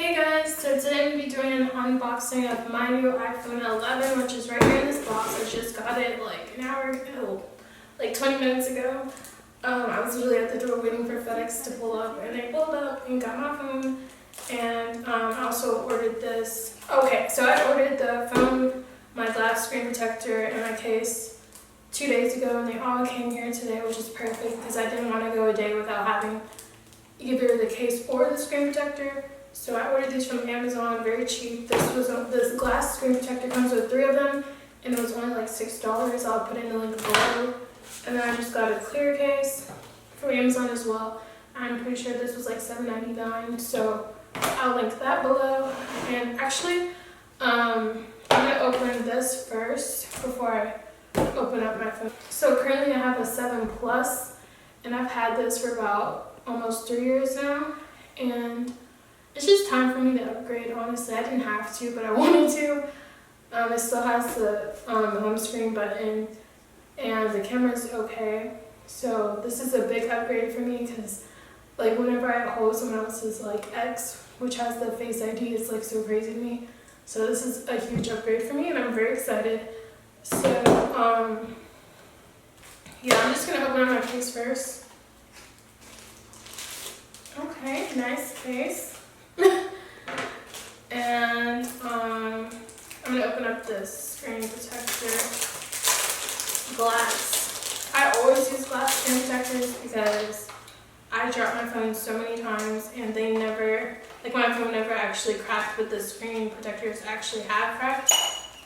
Hey guys, so today I'm going to be doing an unboxing of my new iPhone 11, which is right here in this box. I just got it like an hour ago, like 20 minutes ago. I was literally at the door waiting for FedEx to pull up, and they pulled up and got my phone. And I also ordered this. Okay, so I ordered the phone, my glass screen protector, and my case 2 days ago, and they all came here today, which is perfect because I didn't want to go a day without having either the case or the screen protector. So I ordered these from Amazon, very cheap. This glass screen protector comes with 3 of them, and it was only like $6. I'll put in the link below. And then I just got a clear case from Amazon as well. I'm pretty sure this was like $7.99, so I'll link that below. And actually, I'm gonna open this first before I open up my phone. So currently I have a 7 Plus, and I've had this for about almost 3 years now, and it's just time for me to upgrade. Honestly, I didn't have to, but I wanted to. It still has the home screen button, and the camera's okay. So this is a big upgrade for me because, like, whenever I hold someone else's like X, which has the Face ID, it's like so crazy to me. So this is a huge upgrade for me, and I'm very excited. So yeah, I'm just gonna open up my case first. Okay, nice case. And I'm gonna open up this screen protector glass. I always use glass screen protectors because I drop my phone so many times and they never, like my phone never actually cracked, but the screen protectors actually have cracked.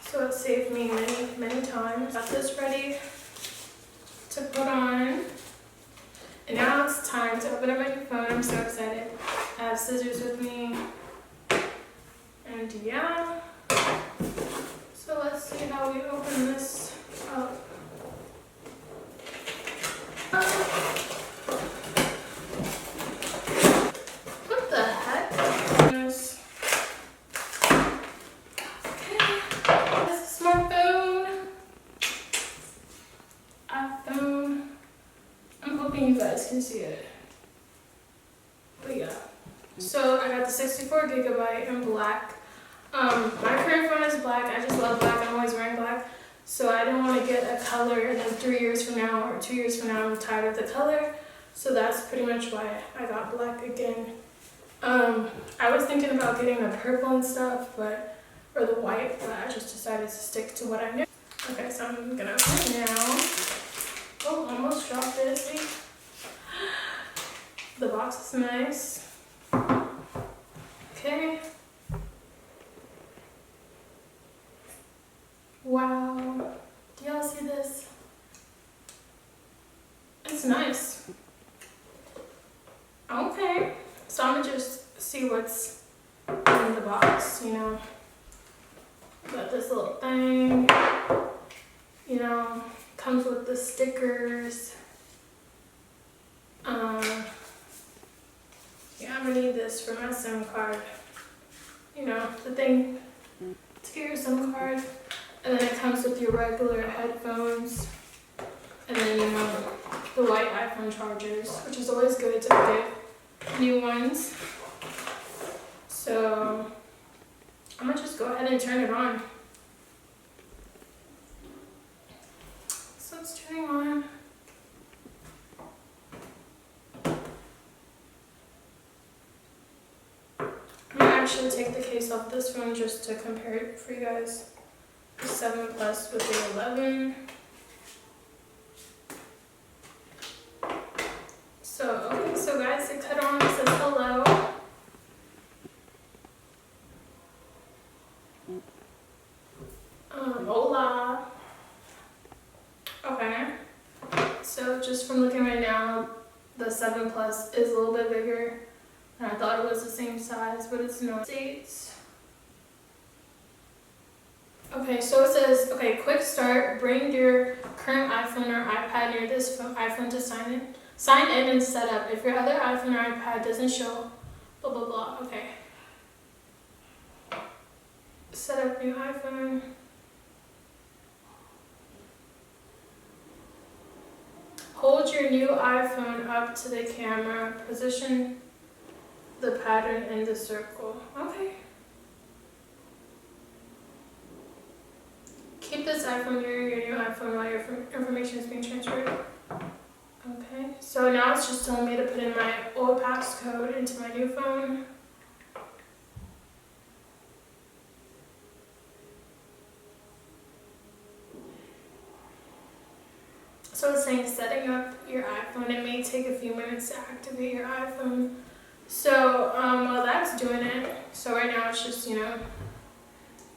So it saved me many times. Got this ready to put on. And now it's time to open up my new phone. I'm so excited. I have scissors with me. And yeah. So let's see how we open this up. What the heck? Yes. Okay. This is my phone. iPhone. I'm hoping you guys can see it. But yeah. So I got the 64GB in black. My current phone is black. I just love black. I'm always wearing black. So I don't want to get a color and then 3 years from now or 2 years from now I'm tired of the color. So that's pretty much why I got black again. I was thinking about getting the purple and stuff, or the white, but I just decided to stick to what I knew. Okay, so I'm gonna open it now. Oh, almost dropped it. See? The box is nice. Okay. Wow. Do y'all see this? It's nice. Okay. So I'm gonna just see what's in the box, you know. Got this little thing, you know, comes with the stickers. Yeah, I'm gonna need this for my SIM card. You know, the thing to get your SIM card. And then it comes with your regular headphones. And then, you know, the white iPhone chargers, which is always good to get new ones. So I'm gonna just go ahead and turn it on. So it's turning on. I'm gonna actually take the case off this one just to compare it for you guys. The 7 Plus with the 11. So, okay, so guys, it cut on, it says hello. Hola. Okay. So just from looking right now, the 7 Plus is a little bit bigger. And I thought it was the same size, but it's not. States. Okay, so it says, okay, quick start. Bring your current iPhone or iPad near this iPhone to sign in. Sign in and set up. If your other iPhone or iPad doesn't show, blah, blah, blah. Okay. Set up new iPhone. Hold your new iPhone up to the camera. Position the pattern in the circle. Okay. Keep this iPhone near your new iPhone while your information is being transferred. Okay, so now it's just telling me to put in my old passcode into my new phone. So it's saying setting up your iPhone. It may take a few minutes to activate your iPhone. So while that's doing it, so right now it's just,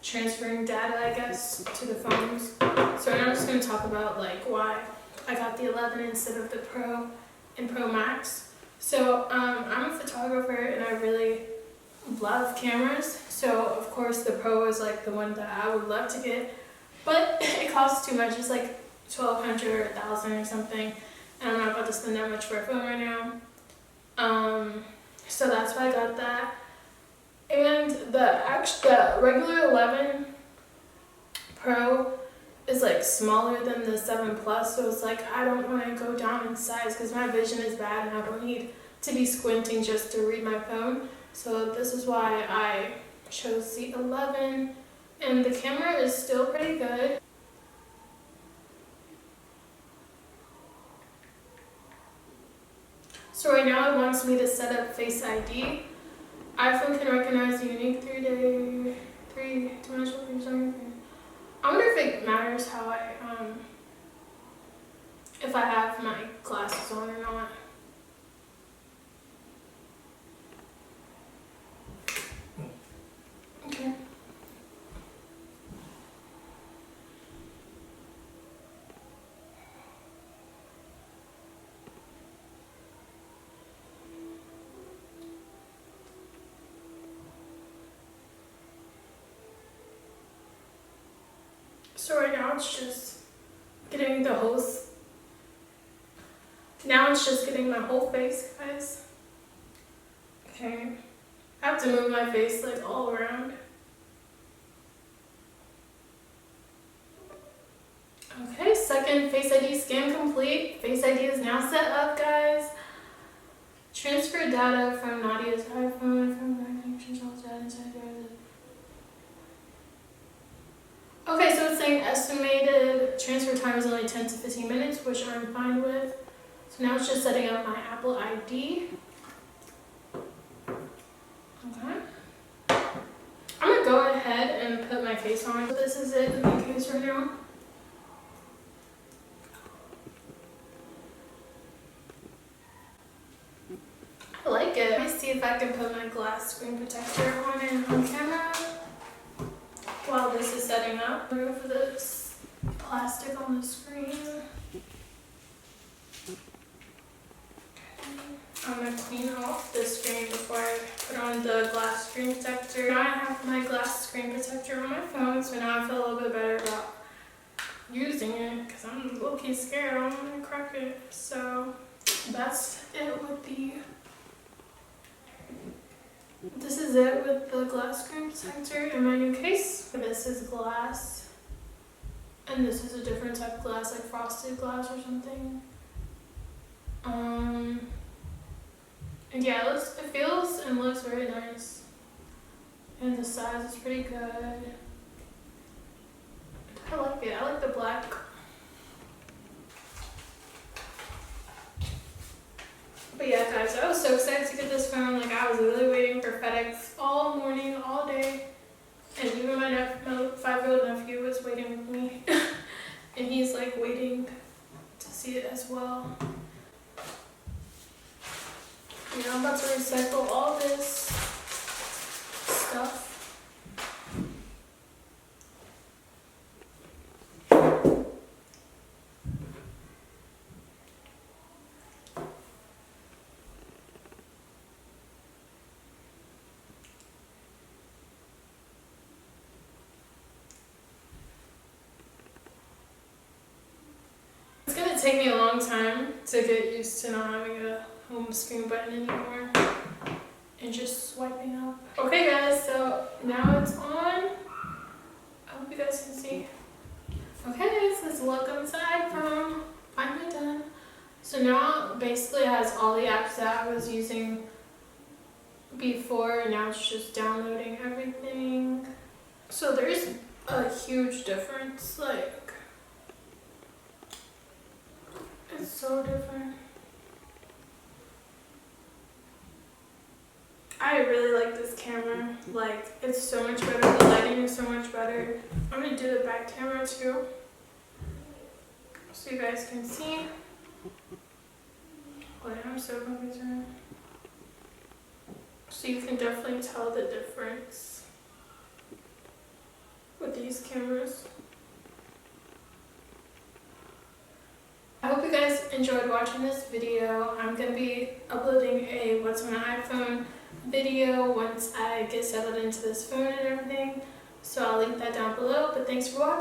transferring data, I guess, to the phones. So now I'm just going to talk about like why I got the 11 instead of the Pro and Pro Max. So I'm a photographer and I really love cameras. So of course the Pro is like the one that I would love to get, but it costs too much. It's like $1,200 or $1,000 or something, and I'm not about to spend that much for a phone right now. So that's why I got that. And the regular 11 Pro is like smaller than the 7 Plus, so it's like I don't want to go down in size because my vision is bad and I don't need to be squinting just to read my phone. So this is why I chose the 11, and the camera is still pretty good. So right now it wants me to set up Face ID. iPhone can recognize the unique three-dimensional fingerprint. I wonder if it matters how if I have my glasses on or not. Okay. So right now it's just getting the whole. Now it's just getting my whole face, guys. Okay. I have to move my face like all around. Okay, second Face ID scan complete. Face ID is now set up, guys. Transfer data from Nadia's iPhone Okay, so it's saying estimated transfer time is only 10 to 15 minutes, which I'm fine with. So now it's just setting up my Apple ID. Okay. I'm gonna go ahead and put my case on. This is it in my case right now. I like it. Let me see if I can put my glass screen protector on it on camera while this is setting up. Remove this plastic on the screen. I'm going to clean off the screen before I put on the glass screen protector. Now I have my glass screen protector on my phone, so now I feel a little bit better about using it because I'm low-key scared I don't want to crack it. So that's it with the... This is it with the glass screen protector in my new case. This is glass, and this is a different type of glass, like frosted glass or something. And yeah, it feels and looks very nice, and the size is pretty good. I like it. I like the black. But yeah, guys, I was so excited to get this phone. Like, I was really waiting for FedEx all morning, all day. And even my 5-year-old nephew was waiting with me. And he's like waiting to see it as well. I'm about to recycle all this stuff. It's gonna take me a long time to get used to not having a home screen button anymore and just swiping up. Okay guys, so now it's on. I hope you guys can see. Okay, so let's look inside from finally done. So now basically it has all the apps that I was using it's just downloading everything. So there is a huge difference, like, it's so different. I really like this camera, like, it's so much better, the lighting is so much better. I'm gonna do the back camera too, so you guys can see. Wait, I'm so confused right now. So you can definitely tell the difference with these cameras. I hope you guys enjoyed watching this video. I'm going to be uploading a what's on an iPhone video once I get settled into this phone and everything. So I'll link that down below. But thanks for watching.